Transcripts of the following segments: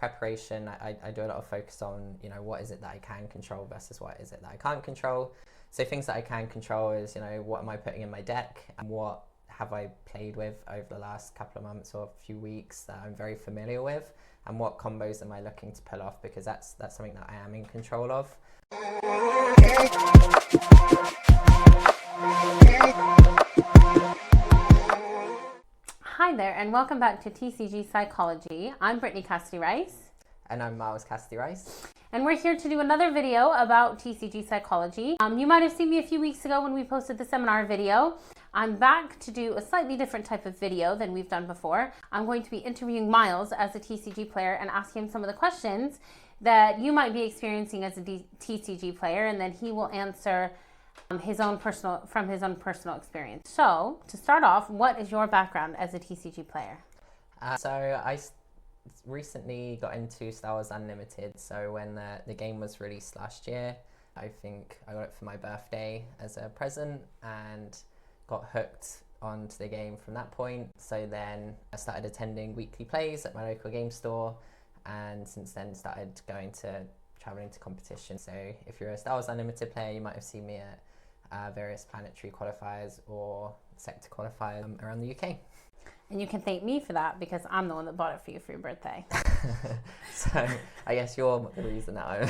preparation, I do a lot of focus on, you know, what is it that I can control versus what is it that I can't control. So things that I can control is, you know, what am I putting in my deck and what have I played with over the last couple of months or a few weeks that I'm very familiar with, and what combos am I looking to pull off, because that's something that I am in control of. Hi there, and welcome back to TCG Psychology. I'm Brittany Cassidy-Rice. And I'm Cassidy-Rice. And we're here to do another video about TCG Psychology. You might have seen me a few weeks ago when we posted the seminar video. I'm back to do a slightly different type of video than we've done before. I'm going to be interviewing Miles as a TCG player and asking him some of the questions that you might be experiencing as a TCG player, and then he will answer from his own personal experience. So, to start off, what is your background as a TCG player? So I recently got into Star Wars Unlimited. So when the game was released last year, I think I got it for my birthday as a present and got hooked onto the game from that point. So then I started attending weekly plays at my local game store, and since then started traveling to competition. So if you're a Star Wars Unlimited player, you might have seen me at various planetary qualifiers or sector qualifiers around the UK. And you can thank me for that because I'm the one that bought it for you for your birthday. So I guess you're the reason that I'm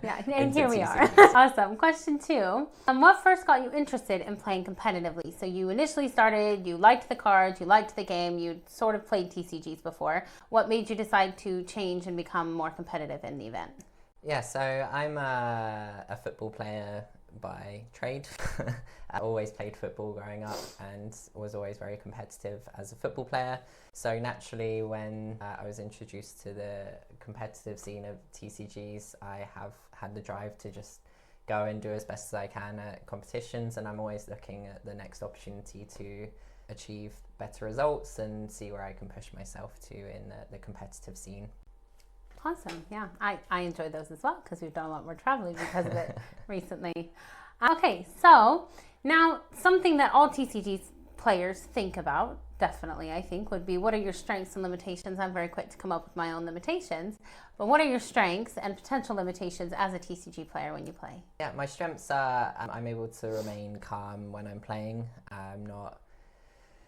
yeah, and here we are. Awesome. Question 2. What first got you interested in playing competitively? So you initially started, you liked the cards, you liked the game, you sort of played TCGs before. What made you decide to change and become more competitive in the event? Yeah, so I'm a football player by trade. I always played football growing up and was always very competitive as a football player. So naturally, when I was introduced to the competitive scene of TCGs, I have had the drive to just go and do as best as I can at competitions, and I'm always looking at the next opportunity to achieve better results and see where I can push myself to in the competitive scene. Awesome. Yeah, I enjoyed those as well because we've done a lot more traveling because of it recently. Okay, so now something that all TCG players think about, definitely I think, would be what are your strengths and limitations? I'm very quick to come up with my own limitations, but what are your strengths and potential limitations as a TCG player when you play? Yeah, my strengths are I'm able to remain calm when I'm playing.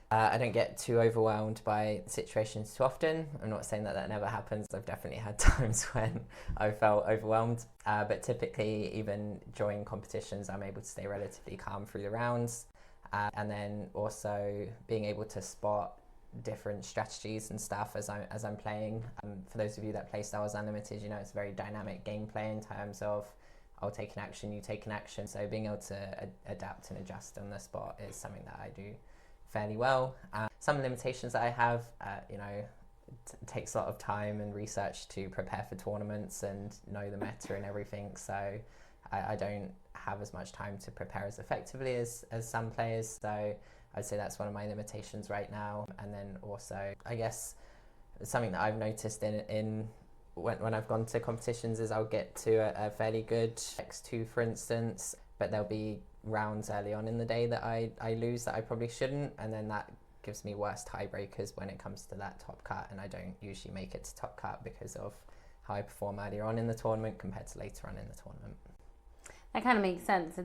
I don't get too overwhelmed by situations too often. I'm not saying that never happens. I've definitely had times when I felt overwhelmed. But typically, even during competitions, I'm able to stay relatively calm through the rounds. And then also being able to spot different strategies and stuff as I'm playing. For those of you that play Star Wars Unlimited, you know it's very dynamic gameplay in terms of I'll take an action, you take an action. So being able to adapt and adjust on the spot is something that I do fairly well. Some limitations that I have, it takes a lot of time and research to prepare for tournaments and know the meta and everything, so I don't have as much time to prepare as effectively as some players, so I'd say that's one of my limitations right now. And then also, I guess, something that I've noticed in when I've gone to competitions is I'll get to a fairly good X2, for instance, but there'll be rounds early on in the day that I lose that I probably shouldn't, and then that gives me worse tiebreakers when it comes to that top cut, and I don't usually make it to top cut because of how I perform earlier on in the tournament compared to later on in the tournament. That kind of makes sense.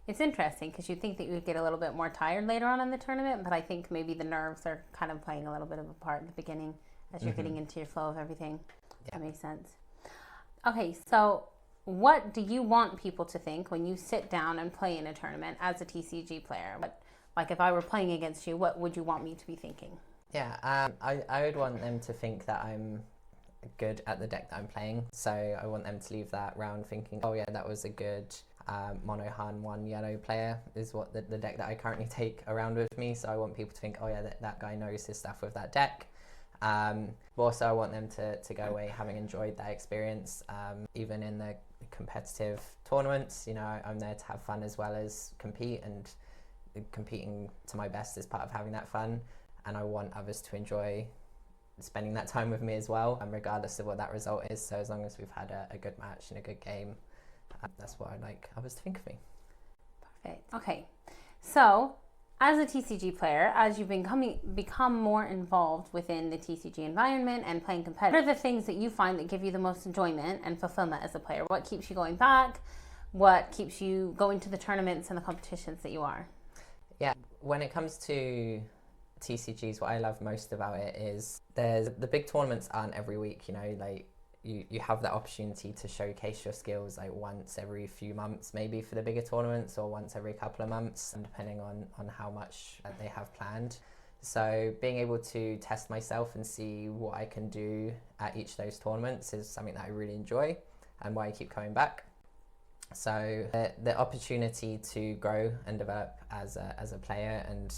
It's interesting because you think that you would get a little bit more tired later on in the tournament, but I think maybe the nerves are kind of playing a little bit of a part in the beginning as you're getting into your flow of everything. Yeah. That makes sense. Okay, so what do you want people to think when you sit down and play in a tournament as a TCG player? Like if I were playing against you, what would you want me to be thinking? Yeah, I would want them to think that I'm good at the deck that I'm playing. So I want them to leave that round thinking, oh yeah, that was a good mono Han 1 yellow player is what the deck that I currently take around with me. So I want people to think, oh yeah, that guy knows his stuff with that deck. But also I want them to go away having enjoyed that experience, even in the competitive tournaments. You know, I'm there to have fun as well as compete, and competing to my best is part of having that fun, and I want others to enjoy spending that time with me as well, and regardless of what that result is. So as long as we've had a good match and a good game, that's what I'd like others to think of me. Perfect. Okay, so As a TCG player, as you've become more involved within the TCG environment and playing competitive, what are the things that you find that give you the most enjoyment and fulfillment as a player? What keeps you going back? What keeps you going to the tournaments and the competitions that you are? Yeah, when it comes to TCGs, what I love most about it is the big tournaments aren't every week, like you have that opportunity to showcase your skills like once every few months, maybe for the bigger tournaments, or once every couple of months, and depending on how much they have planned. So being able to test myself and see what I can do at each of those tournaments is something that I really enjoy and why I keep coming back. So the opportunity to grow and develop as a player and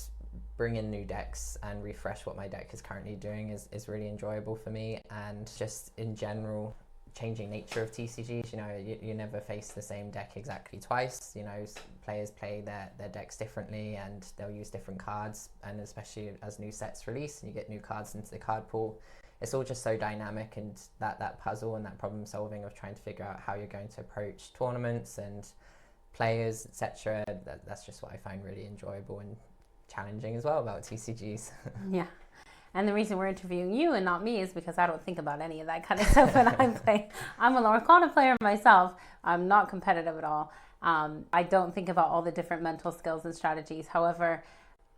bring in new decks and refresh what my deck is currently doing is really enjoyable for me. And just in general, changing nature of TCGs, you never face the same deck exactly twice. Players play their decks differently and they'll use different cards, and especially as new sets release and you get new cards into the card pool, it's all just so dynamic, and that puzzle and that problem solving of trying to figure out how you're going to approach tournaments and players, etc. That's just what I find really enjoyable and challenging as well about TCGs. Yeah. And the reason we're interviewing you and not me is because I don't think about any of that kind of stuff when I'm playing. I'm a Lorcana player myself. I'm not competitive at all. I don't think about all the different mental skills and strategies. However,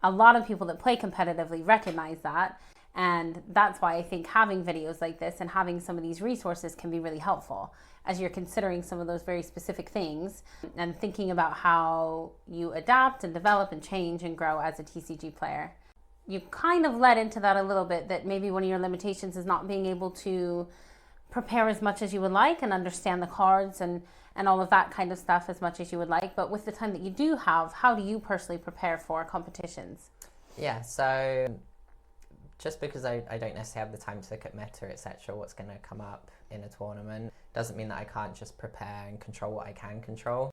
a lot of people that play competitively recognize that. And that's why I think having videos like this and having some of these resources can be really helpful as you're considering some of those very specific things and thinking about how you adapt and develop and change and grow as a TCG player. You kind of led into that a little bit, that maybe one of your limitations is not being able to prepare as much as you would like and understand the cards and all of that kind of stuff as much as you would like. But with the time that you do have, how do you personally prepare for competitions? Yeah, so just because I don't necessarily have the time to look at meta, etc., what's going to come up in a tournament, doesn't mean that I can't just prepare and control what I can control.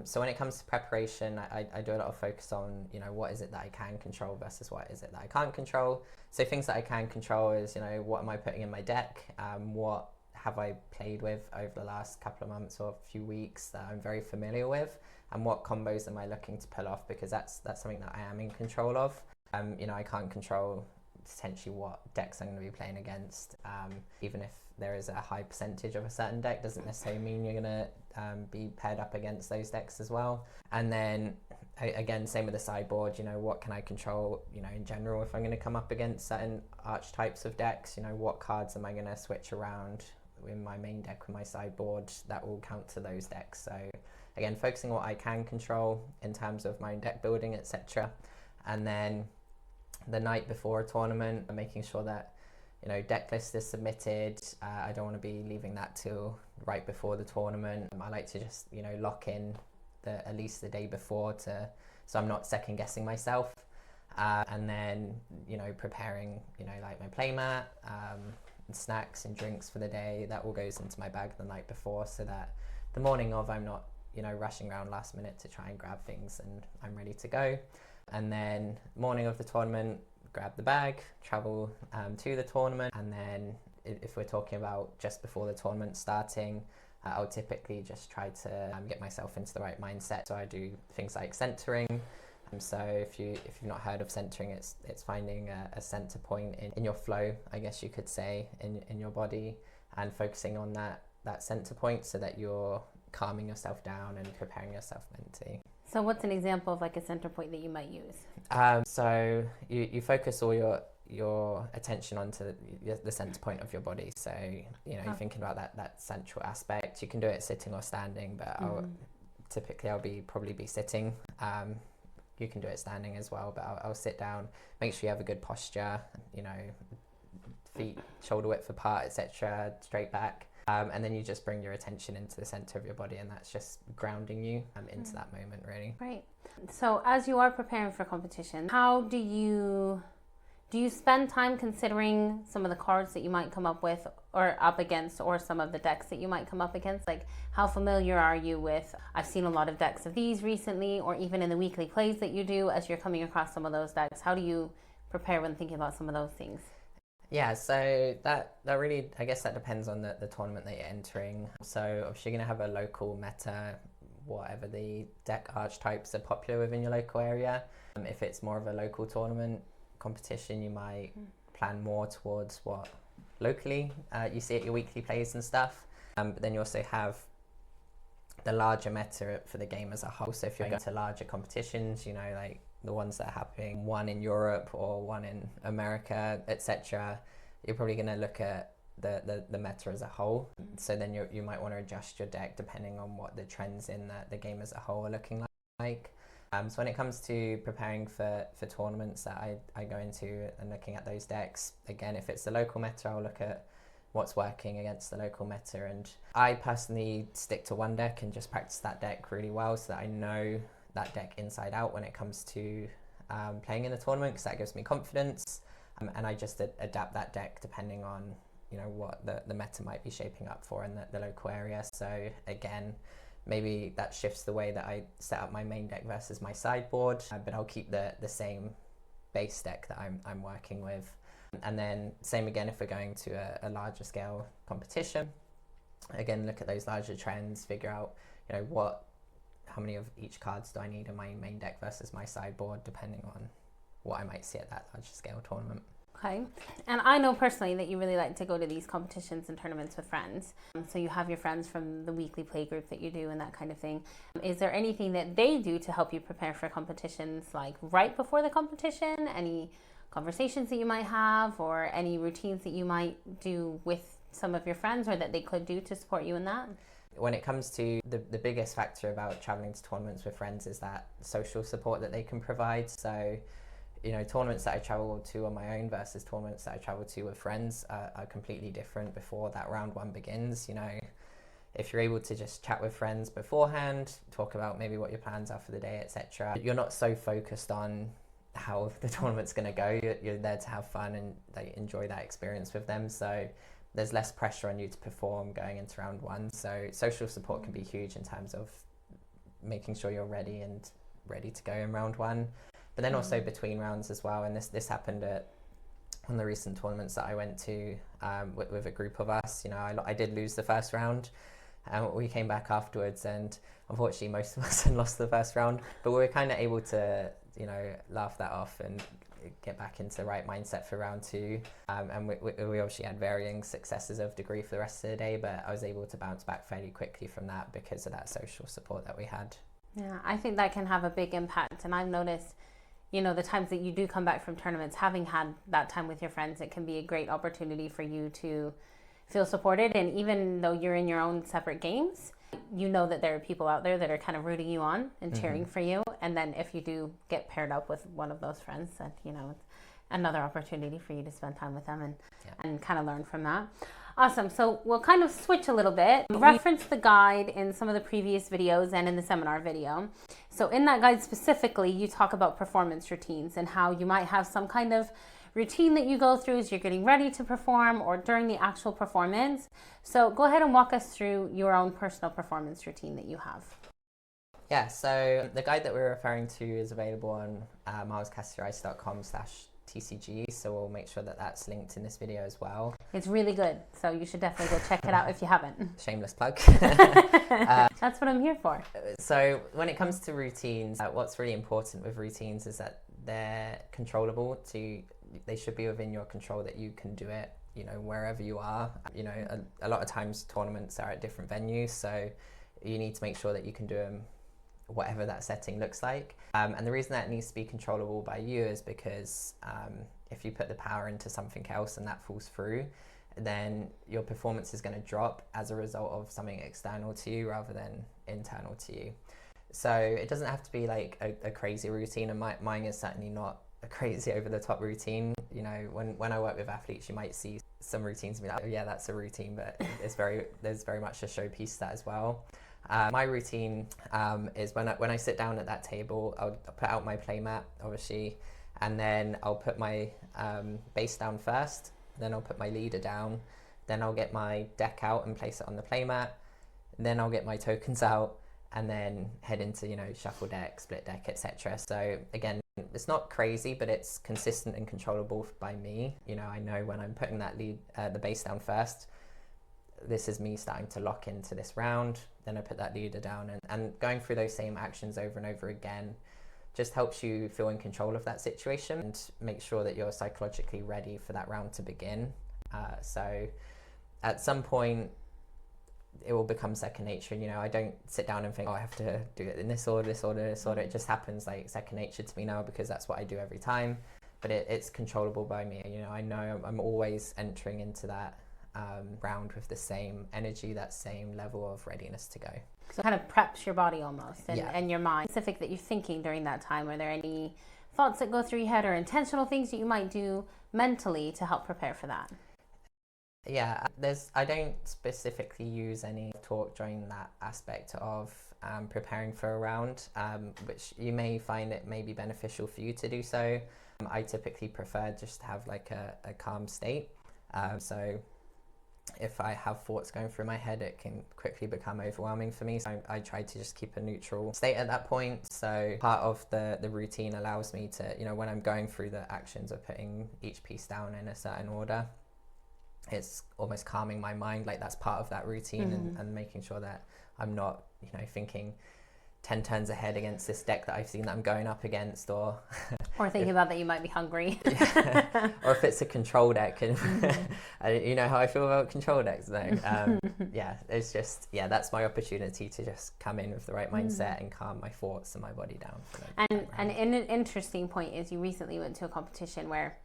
So when it comes to preparation, I do a lot of focus on, what is it that I can control versus what is it that I can't control. So things that I can control is, what am I putting in my deck? What have I played with over the last couple of months or a few weeks that I'm very familiar with? And what combos am I looking to pull off? Because that's something that I am in control of. I can't control potentially what decks I'm going to be playing against. Even if there is a high percentage of a certain deck, doesn't necessarily mean you're going to be paired up against those decks as well. And then again, same with the sideboard, what can I control, in general, if I'm going to come up against certain archetypes of decks, what cards am I going to switch around in my main deck with my sideboard that will counter those decks. So again, focusing on what I can control in terms of my own deck building, etc. And then the night before a tournament, making sure that deck list is submitted. I don't want to be leaving that till right before the tournament. I like to just lock in at least the day before so I'm not second guessing myself. And then preparing like my playmat, snacks and drinks for the day. That all goes into my bag the night before, so that the morning of I'm not rushing around last minute to try and grab things, and I'm ready to go. And then morning of the tournament, grab the bag, travel to the tournament. And then if we're talking about just before the tournament starting, I'll typically just try to get myself into the right mindset. So I do things like centering. So if you've not heard of centering, it's finding a center point in your flow, I guess you could say, in your body, and focusing on that center point so that you're calming yourself down and preparing yourself mentally. So what's an example of like a center point that you might use? So you focus all your attention onto the center point of your body. So you're thinking about that central aspect. You can do it sitting or standing, but typically I'll probably be sitting. You can do it standing as well, but I'll sit down. Make sure you have a good posture. Feet shoulder width apart, etc. Straight back. And then you just bring your attention into the center of your body, and that's just grounding you into that moment, really. Right. So as you are preparing for competition, how do you spend time considering some of the cards that you might come up with or up against, or some of the decks that you might come up against? Like, how familiar are you with, I've seen a lot of decks of these recently, or even in the weekly plays that you do as you're coming across some of those decks? How do you prepare when thinking about some of those things? Yeah, so that really, I guess that depends on the tournament that you're entering. So obviously you're going to have a local meta whatever the deck archetypes are popular within your local area. If it's more of a local tournament competition, you might plan more towards what locally you see at your weekly plays and stuff. But then you also have the larger meta for the game as a whole. So if you're going to larger competitions, you know, like the ones that are happening, one in Europe or one in America, etc., you're probably going to look at the meta as a whole. So then you might want to adjust your deck depending on what the trends in the game as a whole are looking like. So when it comes to preparing for tournaments that I go into and looking at those decks, again, if it's the local meta, I'll look at what's working against the local meta, and I personally stick to one deck and just practice that deck really well so that I know that deck inside out when it comes to playing in the tournament, because that gives me confidence, and I just adapt that deck depending on, you know, what the meta might be shaping up for in the local area. So again, maybe that shifts the way that I set up my main deck versus my sideboard, but I'll keep the same base deck that I'm working with. And then same again if we're going to a larger scale competition. Again, look at those larger trends, figure out, you know, how many of each cards do I need in my main deck versus my sideboard, depending on what I might see at that larger scale tournament. Okay. And I know personally that you really like to go to these competitions and tournaments with friends. So you have your friends from the weekly play group that you do and that kind of thing. Is there anything that they do to help you prepare for competitions, like right before the competition? Any conversations that you might have, or any routines that you might do with some of your friends, or that they could do to support you in that? When it comes to the biggest factor about traveling to tournaments with friends is that social support that they can provide. So, you know, tournaments that I travel to on my own versus tournaments that I travel to with friends are completely different before that round one begins. You know, if you're able to just chat with friends beforehand, talk about maybe what your plans are for the day, etc., you're not so focused on how the tournament's going to go. You're there to have fun and like enjoy that experience with them. So there's less pressure on you to perform going into round one. So social support can be huge in terms of making sure you're ready to go in round one. But then also between rounds as well. And this happened at one of the recent tournaments that I went to with a group of us. You know, I did lose the first round. We came back afterwards, and unfortunately most of us had lost the first round, but we were kind of able to, you know, laugh that off and get back into the right mindset for round two. And we obviously had varying successes of degree for the rest of the day, but I was able to bounce back fairly quickly from that because of that social support that we had. Yeah, I think that can have a big impact. And I've noticed, you know, the times that you do come back from tournaments, having had that time with your friends, it can be a great opportunity for you to feel supported. And even though you're in your own separate games, you know that there are people out there that are kind of rooting you on and cheering for you. And then if you do get paired up with one of those friends, that, you know, it's another opportunity for you to spend time with them and kind of learn from that. Awesome. So we'll kind of switch a little bit. Reference the guide in some of the previous videos and in the seminar video. So in that guide specifically, you talk about performance routines and how you might have some kind of routine that you go through as you're getting ready to perform or during the actual performance. So go ahead and walk us through your own personal performance routine that you have. Yeah, so the guide that we're referring to is available on milescassidy-rice.com/TCGs, so we'll make sure that that's linked in this video as well. It's really good, so you should definitely go check it out if you haven't. Shameless plug. That's what I'm here for. So when it comes to routines, what's really important with routines is that they're controllable. They should be within your control, that you can do it, you know, wherever you are. You know, a lot of times tournaments are at different venues, so you need to make sure that you can do them whatever that setting looks like. And the reason that needs to be controllable by you is because if you put the power into something else and that falls through, then your performance is going to drop as a result of something external to you rather than internal to you. So it doesn't have to be like a crazy routine, and mine is certainly not a crazy over the top routine. You know, when I work with athletes, you might see some routines and be like, oh yeah, that's a routine, but there's very much a showpiece to that as well. My routine is when I sit down at that table, I'll put out my playmat, obviously, and then I'll put my base down first, then I'll put my leader down, then I'll get my deck out and place it on the playmat, then I'll get my tokens out, and then head into, you know, shuffle deck, split deck, etc. So again, it's not crazy, but it's consistent and controllable by me. You know, I know when I'm putting that the base down first, this is me starting to lock into this round. Then I put that leader down, and going through those same actions over and over again just helps you feel in control of that situation and make sure that you're psychologically ready for that round to begin. So at some point it will become second nature. You know, I don't sit down and think, oh, I have to do it in this order, this order, this order. It just happens like second nature to me now, because that's what I do every time. But it's controllable by me. You know, I know I'm always entering into that round with the same energy, that same level of readiness to go. So it kind of preps your body almost, and your mind. Specific that you're thinking during that time. Are there any thoughts that go through your head or intentional things that you might do mentally to help prepare for that? Yeah, I don't specifically use any talk during that aspect of preparing for a round, which you may find it may be beneficial for you to do so. I typically prefer just to have like a calm state. So if I have thoughts going through my head, it can quickly become overwhelming for me. So I try to just keep a neutral state at that point. So part of the routine allows me to, you know, when I'm going through the actions of putting each piece down in a certain order, it's almost calming my mind. Like that's part of that routine, and making sure that I'm not, you know, thinking 10 turns ahead against this deck that I've seen that I'm going up against, or thinking about that you might be hungry. Yeah. Or if it's a control deck, and you know how I feel about control decks though. Yeah, it's just, yeah, that's my opportunity to just come in with the right mindset and calm my thoughts and my body down. And an interesting point is you recently went to a competition where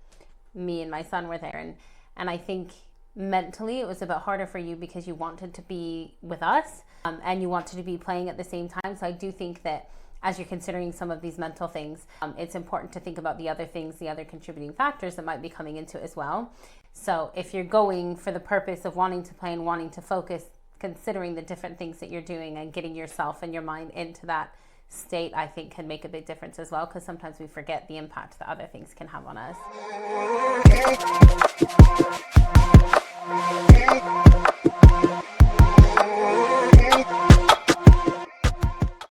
me and my son were there, and I think mentally it was a bit harder for you because you wanted to be with us, and you wanted to be playing at the same time. So I do think that as you're considering some of these mental things, it's important to think about the other things, the other contributing factors that might be coming into it as well. So if you're going for the purpose of wanting to play and wanting to focus, considering the different things that you're doing and getting yourself and your mind into that state, I think can make a big difference as well, because sometimes we forget the impact that other things can have on us.